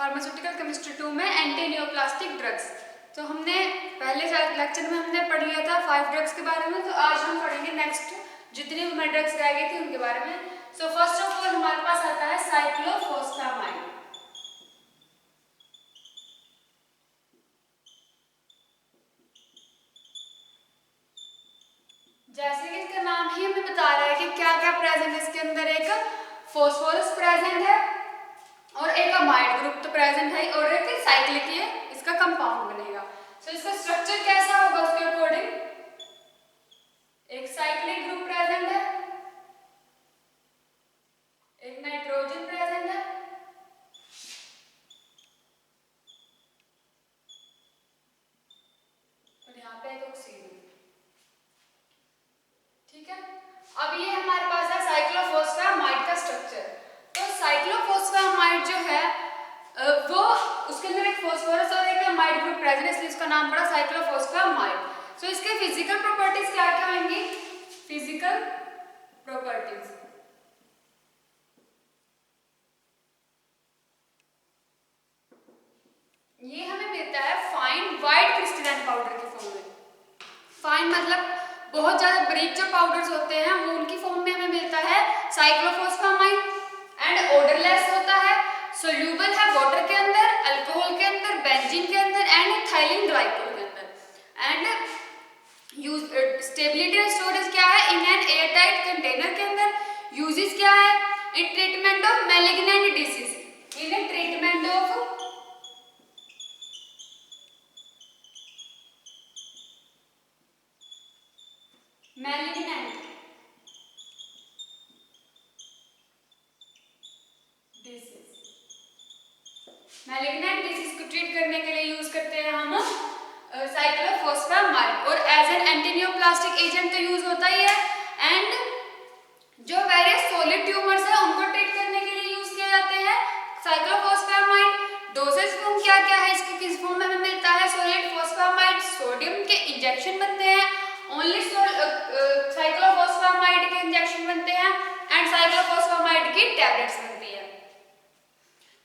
Pharmaceutical chemistry 2 में anti neoplastic drugs. तो हमने पहले लेक्चर में हमने पढ़ लिया था 5 ड्रग्स के बारे में, तो आज हम पढ़ेंगे नेक्स्ट जितनी भी ड्रग्स रह गई थी उनके बारे में। सो फर्स्ट ऑफ ऑल हमारे पास आता है साइक्लोफॉस्फेमाइड। जैसे कि इसका नाम ही हमें बता रहा है कि क्या क्या प्रेजेंट है इसके अंदर, एक फॉस्फोरस प्रेजेंट है और एक अमाइड ग्रुप तो प्रेजेंट है और एक साइक्लिक है इसका कंपाउंड बनेगा। सो इसका स्ट्रक्चर कैसा होगा उसके अकॉर्डिंग, एक साइक्लिक ग्रुप प्रेजेंट है, एक नाइट्रोजन प्रेजेंट है और यहाँ पे एक ऑक्सीजन। ठीक है, अब ये हमारे पास है साइक्लोफॉस्फेमाइड का स्ट्रक्चर। तो साइक्लोफॉस्फेमाइड जो है वो उसके अंदर एक फॉस्फोरस और एक अमाइड ग्रुप प्रेजेंट है, इसलिए इसका नाम पड़ा साइक्लोफॉस्फेमाइड। सो इसके फिजिकल प्रॉपर्टीज क्या क्या होंगी, फिजिकल प्रॉपर्टीज ये हमें मिलता है फाइन वाइट क्रिस्टलाइन पाउडर के फॉर्म में। फाइन मतलब बहुत ज्यादा बारीक जो पाउडर्स होते हैं वो उनकी फॉर्म में हमें मिलता है साइक्लोफॉस्फेमाइड। एंड ऑर्डरलेस होता है, सोल्यूबल है वाटर के अंदर, अल्कोहल के अंदर, बेंजीन के अंदर एंड इथाइलिन ग्लाइकोल के अंदर। And use stability and storage क्या है, इन एन एयरटाइट कंटेनर के अंदर। यूजेस क्या है, in treatment of malignant disease, in treatment of malignant disease. Malignant disease को ट्रीट करने के लिए यूज करते हैं हम साइक्लोफॉस्फेमाइड। और एज एन एंटीनियोप्लास्टिक एजेंट तो यूज होता ही है। एंड जो वेरियस सॉलिड ट्यूमर्स है उनको ट्रीट करने के लिए यूज किए जाते हैं साइक्लोफॉस्फेमाइड। डोसेज फॉर्म क्या क्या है इसके, किस फॉर्म में हमें मिलता है सॉलिड फॉस्फेमाइड, सोडियम के इंजेक्शन बनते हैं, ओनली साइक्लोफॉस्फेमाइड के इंजेक्शन बनते हैं एंड साइक्लोफॉस्फेमाइड की टैबलेट्स बनती है।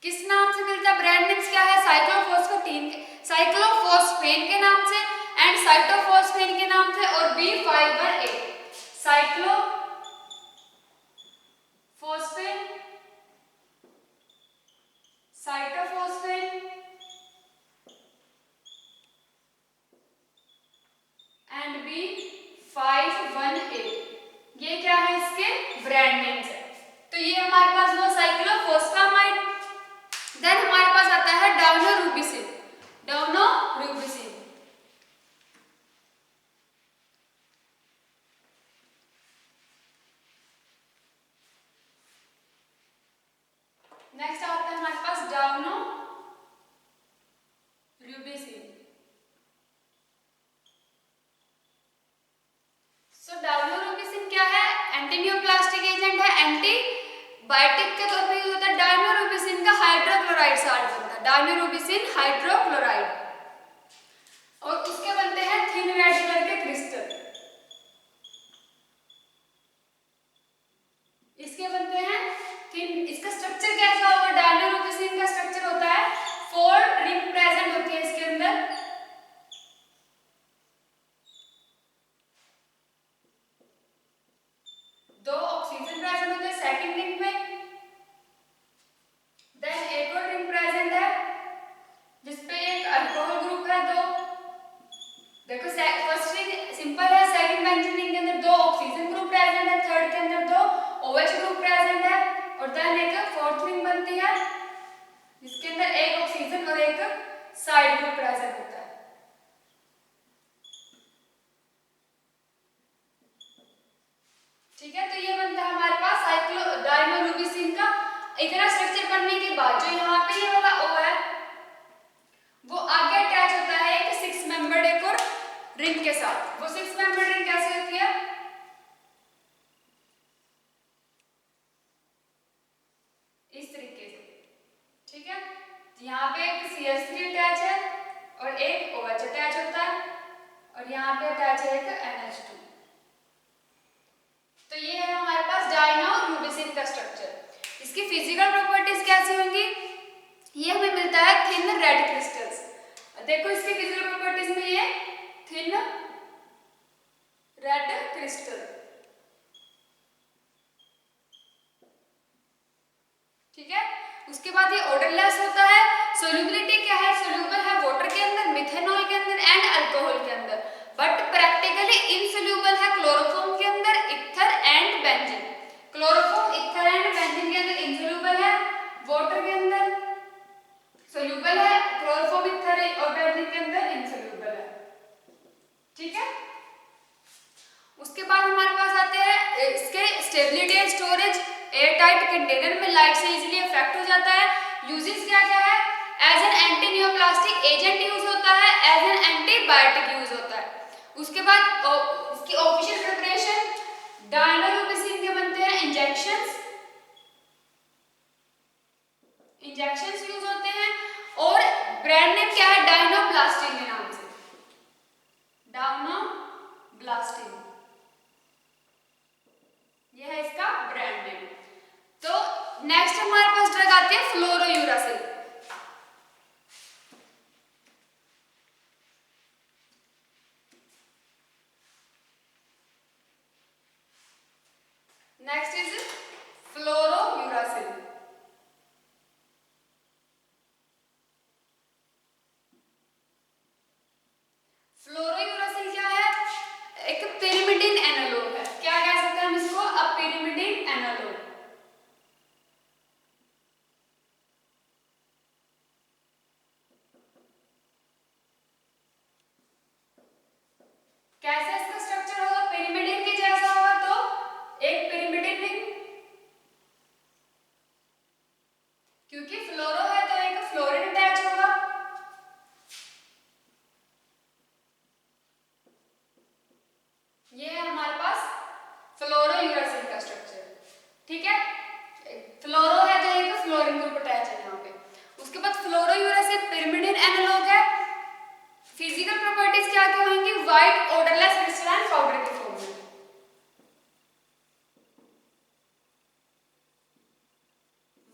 किस नाम से मिलता है, ब्रांड नेम्स क्या है, साइक्लोफॉस्फेन के नाम से एंड साइटोफॉस्फेन के नाम से और B518 साइक्लोफॉस्फेन, साइटोफॉस्फेन एंड B518 ये क्या है इसके ब्रांड नेम्स है। तो ये हमारे पास वो साइक्लोफॉस्फेमाइड। देन हमारे पास आता है डायनोरूबिसिन। डायनोरूबिसिन नेक्स्ट आता है हमारे पास डायनोरूबिसिन। सो डायनोरूबिसिन क्या है, एंटीनियोप्लास्टिक एजेंट है, एंटीबायोटिक के तौर पे यूज होता है। डायनोरूबिसिन का हाइड्रोक्लोराइड साल्ट बनता है, डायनोरूबिसिन हाइड्रोक्लोराइड। और उसके बनते हैं थिन रेड कलर के क्रिस्टल, इसके बनते हैं थिन। इसका स्ट्रक्चर कैसा होगा, डायनोरूबिसिन का स्ट्रक्चर होता है 4 रिंग प्रेजेंट होती है इसके अंदर। दो ऑक्सीजन प्रेजेंट होते हैं सेकंड रिंग में। देन एक और रिंग प्रेजेंट है जिसपे एक अल्कोहल ग्रुप है दो। देखो फर्स्ट रिंग सिंपल है, सेकंड बेंजीन रिंग के अंदर दो ऑक्सीजन ग्रुप प्रेजेंट है, थर्ड के अंदर दो OH ग्रुप प्रेजेंट है और देन एक फोर्थ रिंग बनती है जिसके अंदर एक ऑक्सीजन और एक साइड ग्रुप प्रेजेंट होता है। ठीक है, तो ये बनता है हमारे पास डायनोरूबिसिन का। इतना स्ट्रक्चर बनने के बाद जो यहाँ पे ये वाला O है वो आगे अटैच होता है एक 6 मेंबर्ड एक और रिंग के साथ। वो 6 मेंबर्ड रिंग कैसे होती है, इस तरीके से। ठीक है, यहाँ पे एक CH3 अटैच है और एक OH अटैच होता है और यहाँ पे अटैच है एक NH2। तो ये है हमारे पास डायनोरूबिसिन का स्ट्रक्चर। इसकी फिजिकल प्रॉपर्टीज कैसी होंगी, ये हमें मिलता देखो इसके फिजिकल प्रॉपर्टीज में ये थिन रेड क्रिस्टल, ठीक है। उसके बाद ये ऑर्डरलेस होता है। सोल्यूबिलिटी क्या है, सोल्यूबल है वाटर के अंदर, मिथेनॉल के अंदर एंड अल्कोहल के अंदर, बट प्रैक्टिकली इनसोल्यूबल है क्लोरोफॉर्म के अंदर, ether and benzene. Chloroform, ether and benzene के अंदर इनसोल्यूबल है, वाटर के अंदर सोल्यूबल है, क्लोरोफॉर्म, इथर और बेंजीन के अंदर इनसोल्यूबल है, ठीक है। उसके बाद हमारे पास आते हैं इसके stability and storage. Airtight container में लाइट से इजीली अफेक्ट हो जाता है। यूजेस क्या क्या है, as an anti neoplastic agent use होता है, एज एन एंटीबायोटिक यूज होता है। उसके बाद इसकी ऑफिशियल प्रिपरेशन, डायनोरोबिसिन के बनते हैं इंजेक्शंस, इंजेक्शंस यूज होते हैं। और ब्रांड नेम क्या है, डायनोब्लास्टिन के नाम से, डायनोब्लास्टिन, ये है इसका ब्रांड नेम। तो नेक्स्ट हमारे पास ड्रग आती है फ्लोरोयूरासिल। Next is फ्लोरोयूरासिल। फ्लोरोयूरासिल क्या है, एक पिरिमिडिन एनालॉग है। क्या कह सकते हैं हम इसको, अ पिरिमिडिन एनालॉग। कैसा इसका स्ट्रक्चर होगा, पिरिमिडिन के जैसा होगा, तो एक पिरिमिडिन रिंग, क्योंकि फ्लोरो है तो एक फ्लोरीन अटैच होगा। ये है हमारे पास फ्लोरोयूरासिल का स्ट्रक्चर, ठीक है। फ्लोरो है तो एक फ्लोरीन ग्रुप अटैच है यहाँ पे। उसके बाद फ्लोरोयूरासिल पिरिमिडिन एनालॉग है। फिजिकल प्रॉपर्टीज क्या क्या होंगी, व्हाइट ऑर्डरलेस क्रिस्टलाइन पाउडर के फॉर्म में,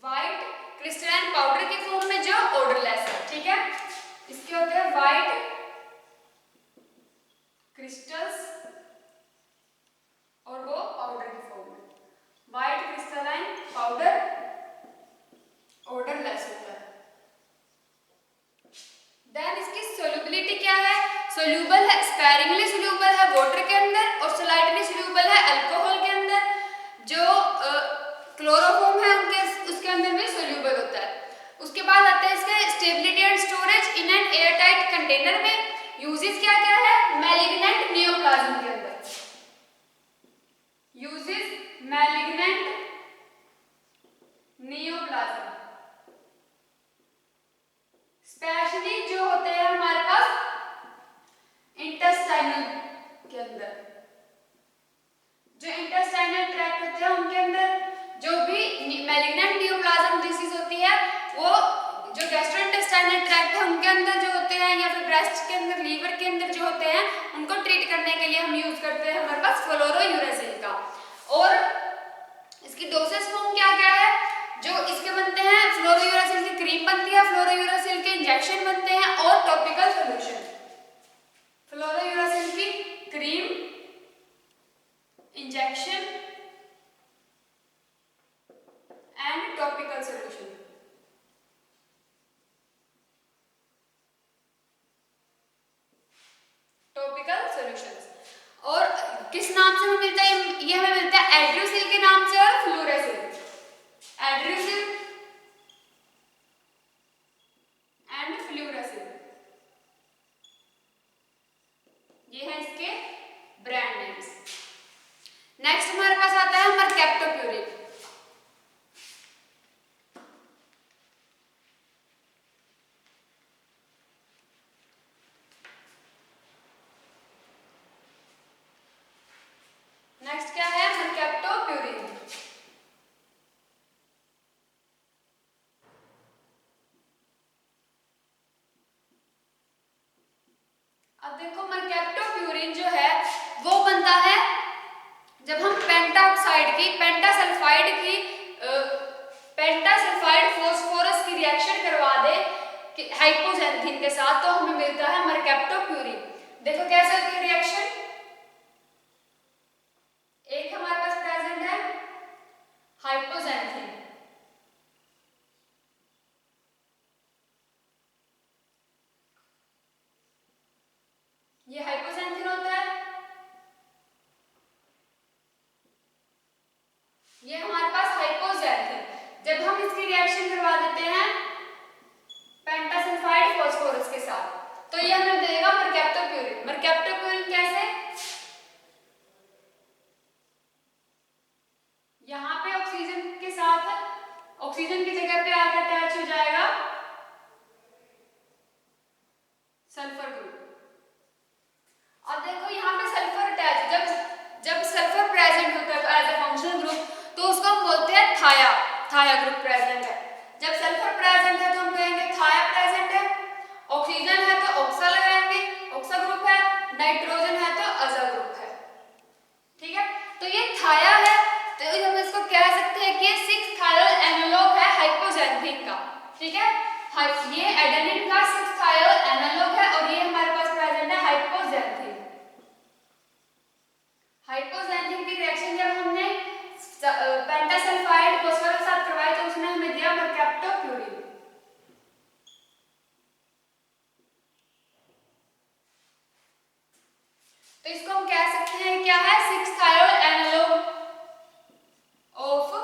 व्हाइट क्रिस्टलाइन पाउडर के फॉर्म में जो ऑर्डरलेस है, ठीक है। इसके होते हैं व्हाइट क्रिस्टल्स और वो पाउडर के फॉर्म में, व्हाइट क्रिस्टलाइन पाउडर ऑर्डरलेस होता है। देन इसकी सोल्यूबिलिटी क्या है, सोल्यूबल है, स्पेरिंगली सोल्यूबल है वाटर के अंदर और स्लाइटली सोल्यूबल है अल्कोहल के अंदर। जो क्लोरोफॉर्म है उनके उसके अंदर में सोल्यूबल होता है। उसके बाद आता है इसके stability and storage in an airtight container में। यूजेस क्या क्या है, मैलिग्नेंट नियोप्लाज्म के अंदर, यूजेस मैलिग्नेंट नियोप्लाज्म, स्पेशली जो होते हैं हमारे पास इंटेस्टाइनल के अंदर, जो इंटेस्टाइनल ट्रैक्ट होते हैं उनके अंदर जो भी मैलिग्नेंट नियोप्लाज्म डिसीज होती है, वो जो गैस्ट्रोइंटेस्टाइनल ट्रैक्ट है उनके अंदर जो होते हैं, या फिर ब्रेस्ट के अंदर, लीवर के अंदर जो होते हैं, उनको ट्रीट करने के लिए हम यूज करते हैं हमारे पास फ्लोरोयूरासिल का। और इसकी डोसेज फॉर्म क्या क्या है, जो इसके बनते हैं, फ्लोरोयूरासिल की क्रीम बनती है, फ्लोरोयूरासिल के इंजेक्शन बनते हैं और टॉपिकल सॉल्यूशन। फ्लोरोयूरासिल की cream, injection and topical solution. Topical solutions. और किस नाम से हमें मिलता है, ये हमें मिलता है एड्रोसिल के नाम से और फ्लोरासिल, एड्रोसिल एंड फ्लोरासिल, ये है इसके ब्रांड नेम्स। नेक्स्ट हमारे पास आता है मरकैप्टोप्यूरिन। नेक्स्ट क्या है, मरकैप्टोप्यूरिन। अब देखो मरकैप्टोप्यूरिन जो है वो बनता है जब हम पेंटाऑक्साइड की, पेंटासल्फाइड फास्फोरस की रिएक्शन करवा दे हाइपोजेंथिन हाइपोजेंथिन के साथ, तो हमें मिलता है मरकैप्टोप्यूरिन। देखो कैसे होती है रिएक्शन। एक हमारे पास प्रेजेंट है हाइपोजेंथिन, ये हाइपोजेंथिन होता है, ये हमारे पास हाइपोजेंथिन। जब हम इसकी रिएक्शन करवा देते हैं पेंटासल्फाइड फास्फोरस के साथ, तो ये हमें देगा मरकैप्टोप्यूरिन। मरकैप्टोप्यूरिन कैसे, यहाँ पे ऑक्सीजन के साथ, ऑक्सीजन की जगह पे आकर अटैच हो जाएगा सल्फर ग्रुप। अब देखो यहाँ पे सल्फर अटैच, जब सल्फर प्रेजेंट होता है एज ए फंक्शनल ग्रुप, तो उसको हम बोलते हैं थाया, थाया ग्रुप प्रेजेंट है। जब सल्फर प्रेजेंट है तो हम कहेंगे थाया प्रेजेंट है। ऑक्सीजन है तो ऑक्सा लगाएंगे, ऑक्सा ग्रुप है। नाइट्रोजन है तो अजा ग्रुप है। ठीक है, तो ये थाया है, तो हम इसको कह सकते हैं कि 6 थायल एनालॉग है हाइपोजेंथिन का। ठीक है, ये एडेनिन का 6 थायल एनालॉग है, और ये हमारे पास प्रेजेंट है हाइपोजेंथिन। हाइपोजेंथिन की रिएक्शन जब हमने पेंटासल्फाइड फास्फोरस के साथ करवाई, तो उसने हमें दिया मरकैप्टोप्यूरिन। तो इसको हम कह सकते हैं क्या है, 6 थायल एनालॉग ऑफ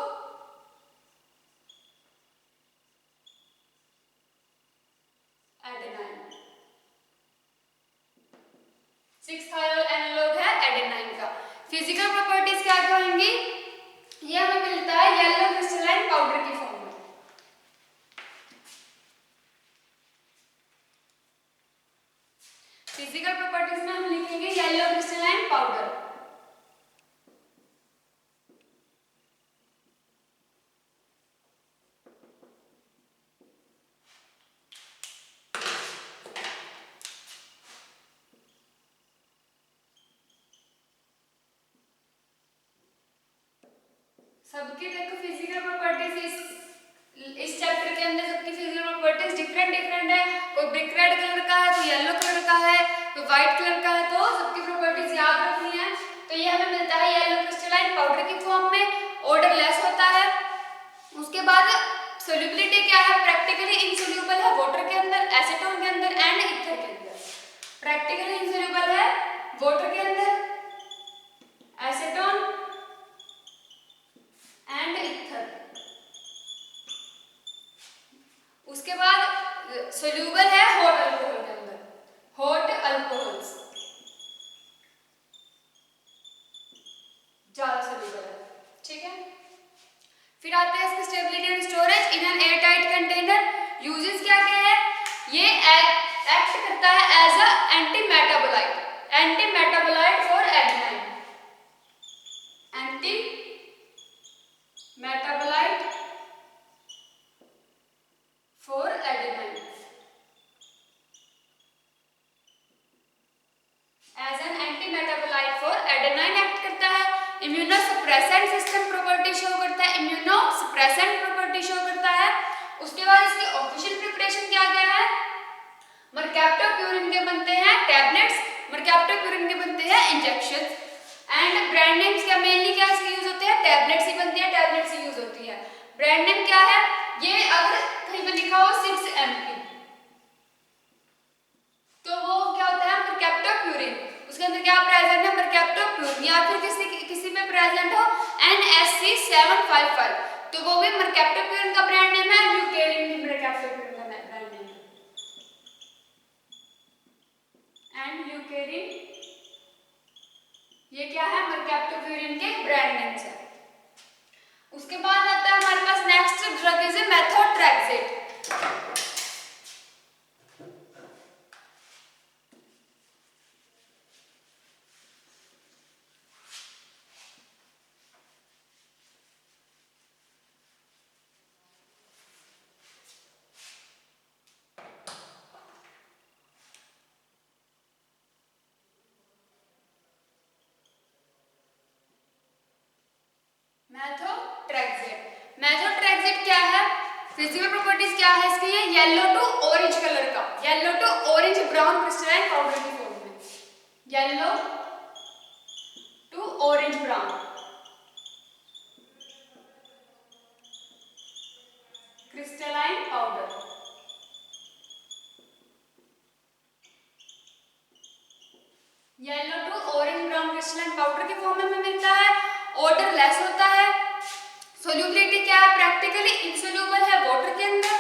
एडेनाइन। 6 थायल एनालॉग है एडेनाइन का। फिजिकल प्रॉपर्टीज क्या क्या होंगी, ये हमें मिलता है येलो क्रिस्टलाइन पाउडर की फॉर्म में। फिजिकल प्रॉपर्टीज में हम लिखेंगे येलो क्रिस्टलाइन पाउडर। सबकी देखो फिजिकल प्रॉपर्टीज इस चैप्टर के अंदर सबकी फिजिकल प्रॉपर्टीज डिफरेंट है। कोई ब्रिक रेड कलर का है, कोई येलो कलर का है, कोई व्हाइट कलर का है, तो सबकी प्रॉपर्टीज याद रखनी है। तो ये हमें मिलता है येलो क्रिस्टलाइन पाउडर की फॉर्म में, ऑर्डरलेस होता है। उसके बाद सोल्युबिलिटी क्या है, प्रैक्टिकली इनसोल्यूबल है वाटर के अंदर, एसीटोन के अंदर एंड ईथर के अंदर। प्रैक्टिकली इनसोल्यूबल है वाटर के अंदर, एसीटोन एंड ईथर। उसके बाद सोल्यूबल है हॉट अल्कोहल के अंदर, हॉट अल्कोहल्स ज्यादा सोल्यूबल है। ठीक है, फिर आते हैं इसकी stability and storage in an airtight container. Uses क्या क्या है, ये एक्ट करता है as a anti metabolite for adenine, anti metabolite for adenine, as an anti metabolite for adenine act करता है। इम्यूनोसप्रेसेंट सिस्टम प्रॉपर्टी शो करता है, इम्यूनोसप्रेसेंट प्रॉपर्टी शो करता है। उसके बाद इसकी ऑफिशियल प्रिपरेशन क्या क्या है, मरकैप्टोप्यूरिन के बनते हैं टैबलेट्स, मरकैप्टोप्यूरिन के बनते हैं इंजेक्शंस। एंड ब्रांड नेम्स क्या मेनली क्या इसके यूज होते हैं, टैबलेट्स ही बनती है, टैबलेट्स ही यूज होती है। ब्रांड नेम क्या है, ये अगर कहीं पे लिखा हो 6MP, तो वो क्या होता है मरकैप्टोप्यूरिन, उसके अंदर क्या प्रेजेंट है मरकैप्टोप्यूरिन। या फिर किसी में प्रेजेंट हो NSC755, तो वो भी मरकैप्टोप्यूरिन का ब्रांड नेम है, ल्यूकेरिन भी मरकैप्टोप्यूरिन का ब्रांड नेम है। एंड ल्यूकेरिन ये क्या है, मरकैप्टोप्यूरिन के ब्रांड नेम्स है। उसके बाद आता है हमारे पास next drug is methotrexate. Methotrexate क्या है, फिजिकल प्रॉपर्टीज क्या है इसकी? ये येलो टू ऑरेंज कलर का, yellow to orange brown crystalline powder की फॉर्म में, yellow to orange brown crystalline powder. Yellow to orange brown crystalline powder के फॉर्म में हमें मिलता है, ऑर्डर लेस होता है, सोल्यूबिलिटी क्या है? प्रैक्टिकली इंसोल्यूबल है वाटर के अंदर,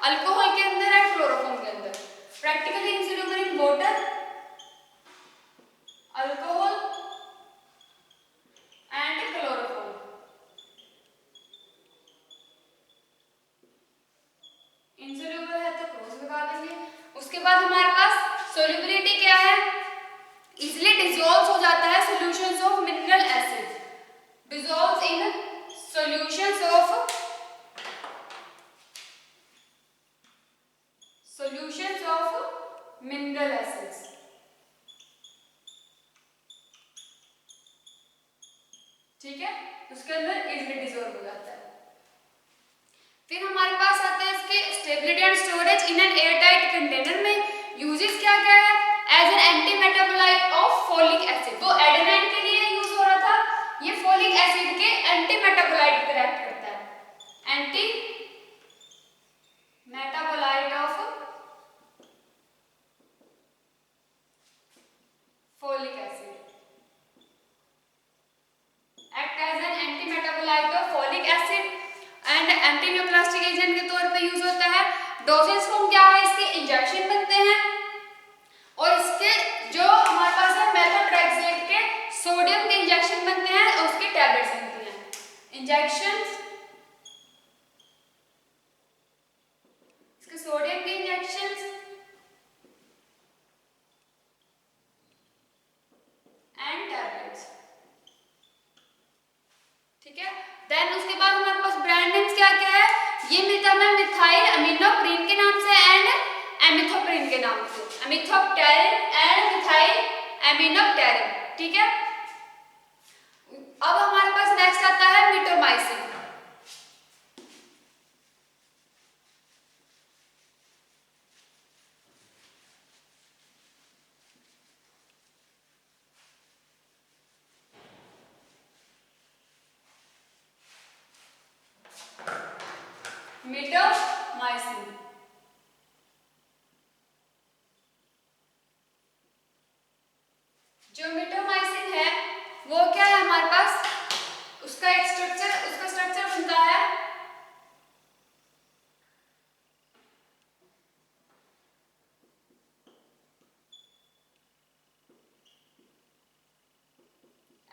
अल्कोहल के अंदर है, क्लोरोफॉर्म के अंदर। Practically insoluble in water, alcohol and chloroform. Insoluble है तो क्रॉस लगा देंगे। उसके बाद हमारे पास सोल्यूबिलिटी क्या है? इजिली डिसॉल्व हो जाता है solutions of mineral acid, dissolves in solutions of mineral acids. ठीक है, उसके अंदर इजिली डिसॉल्व हो जाता है। फिर हमारे पास आता है इसके stability and storage in an airtight container में। यूजेस क्या क्या है? As an anti metabolite of folic acid, तो एडेनाइन के लिए यूज हो रहा था, ये फोलिक एसिड के एंटी मेटाबोलाइट पर एक्ट करता है, anti metabolite of folic acid, act as an anti metabolite of folic acid and anti neoplastic agent के तौर पे यूज होता है। डोसेज फॉर्म क्या है? इसके इंजेक्शन बनते हैं, और इसके जो हमारे पास है मेथोट्रेक्सेट के सोडियम के इंजेक्शन बनते हैं और उसके टैबलेट्स बनती हैं। इंजेक्शंस, इसके सोडियम के इंजेक्शंस एंड टैबलेट्स। ठीक है, देन उसके बाद हमारे पास ब्रांड नेम्स क्या क्या है? ये मिलता है मिथाइल अमीनोप्रिन के नाम से एंड एमिथोप्रिन के नाम से, एमिथोप्टेरिन एंड मिथाइल एमिनोप्टेरिन। ठीक है, अब हमारे पास नेक्स्ट आता है मिटोमाइसिन। मिटोमाइसिन जो मिटोमाइसिन है वो क्या है हमारे पास? उसका एक स्ट्रक्चर बनता है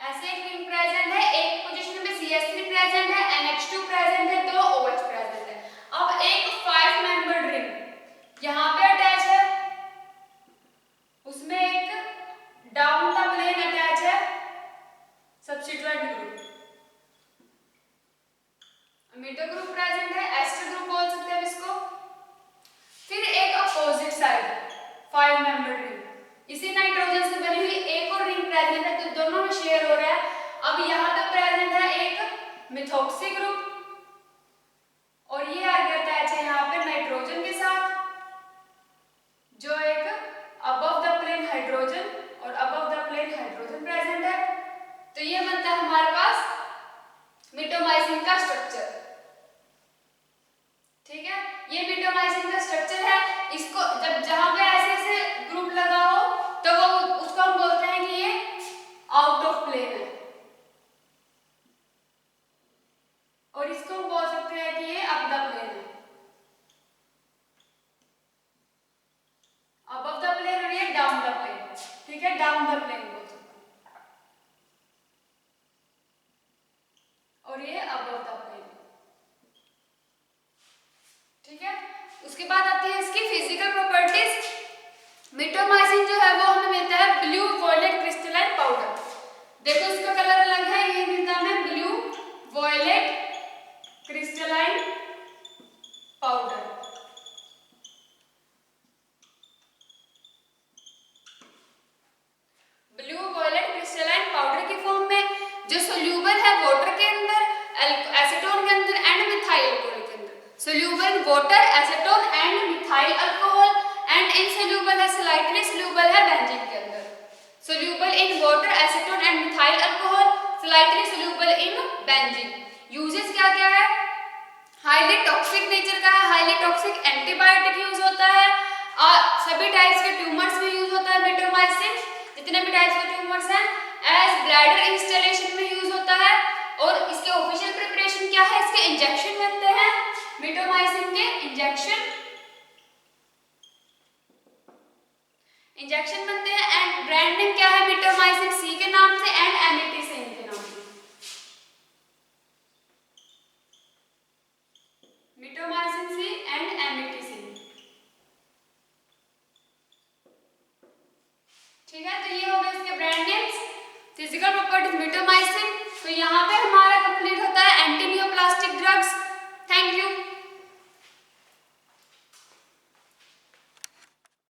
ऐसे, एक रिंग प्रेजेंट है, एक पोजीशन में CH3 प्रेजेंट है, NH2 प्रेजेंट है, 2 OH प्रेजेंट है। अब एक 5 मेंबर्ड रिंग यहाँ पे अटैच है, उसमें एक डाउन द प्लेन अटैच है substituent group, amino group present है, एस्टर ग्रुप बोल सकते हैं इसको। फिर एक अपोजिट साइड 5 मेंबर्ड रिंग, इसी नाइट्रोजन से बनी हुई एक और रिंग प्रेजेंट है, तो दोनों में शेयर हो रहा है। अब यहाँ पे प्रेजेंट है एक मिथॉक्सी ग्रुप, और ये आगे अटैच है यहाँ पे नाइट्रोजन के साथ, जो एक अबव द प्लेन हाइड्रोजन और above the plane hydrogen present है। तो ये बनता है हमारे पास मिटोमाइसिन का स्ट्रक्चर। ठीक है, ये मिटोमाइसिन का स्ट्रक्चर है। इसको जब जहां पे ऐसे ऐसे ग्रुप लगा हो तो वो उसको हम बोलते हैं कि ये आउट ऑफ प्लेन है, और इसको हम बोल सकते हैं कि ये अप द प्लेन है, अबव द प्लेन, और ये डाउन द प्लेन। ठीक है, डाउन द प्लेन बोल सकते हैं, और ये अबव द प्लेन। ठीक है, उसके बाद आती है इसकी फिजिकल प्रॉपर्टीज। मिटोमाइसिन जो है वो हमें मिलता है ब्लू वॉयलेट क्रिस्टलाइन पाउडर। देखो इसका कलर अलग है, ये मिलता है blue violet crystalline powder. Blue violet crystalline powder की फॉर्म में, जो सोल्यूबल है वाटर के अंदर, एसीटोन के अंदर एंड मिथाइल अल्कोहल के अंदर, सोल्यूबल सोल्यूबल है बेंजीन के अंदर, soluble in water, acetone and methyl alcohol, slightly soluble in benzene. Uses क्या क्या है, हाईली टॉक्सिक नेचर का है, हाईली टॉक्सिक एंटीबायोटिक यूज होता है, और सभी टाइप्स के ट्यूमर्स में यूज होता है मिटोमाइसिन, जितने भी टाइप्स के ट्यूमर्स हैं, एज ब्लैडर इंस्टॉलेशन में यूज होता है। और इसके ऑफिशियल प्रिपरेशन क्या है, इसके इंजेक्शन बनते हैं, मिटोमाइसिन के इंजेक्शन बनते हैं, एंड ब्रांड नेम क्या है, मिटोमाइसिन सी के नाम से एंड एमिटिसिन के नाम से, मिटोमाइसिन सी एंड एमिटिसिन। ठीक है, तो ये हो गए इसके brand names. Physical properties mitomycin. तो यहाँ पे हमारा कंप्लीट होता है anti neoplastic drugs. Thank you.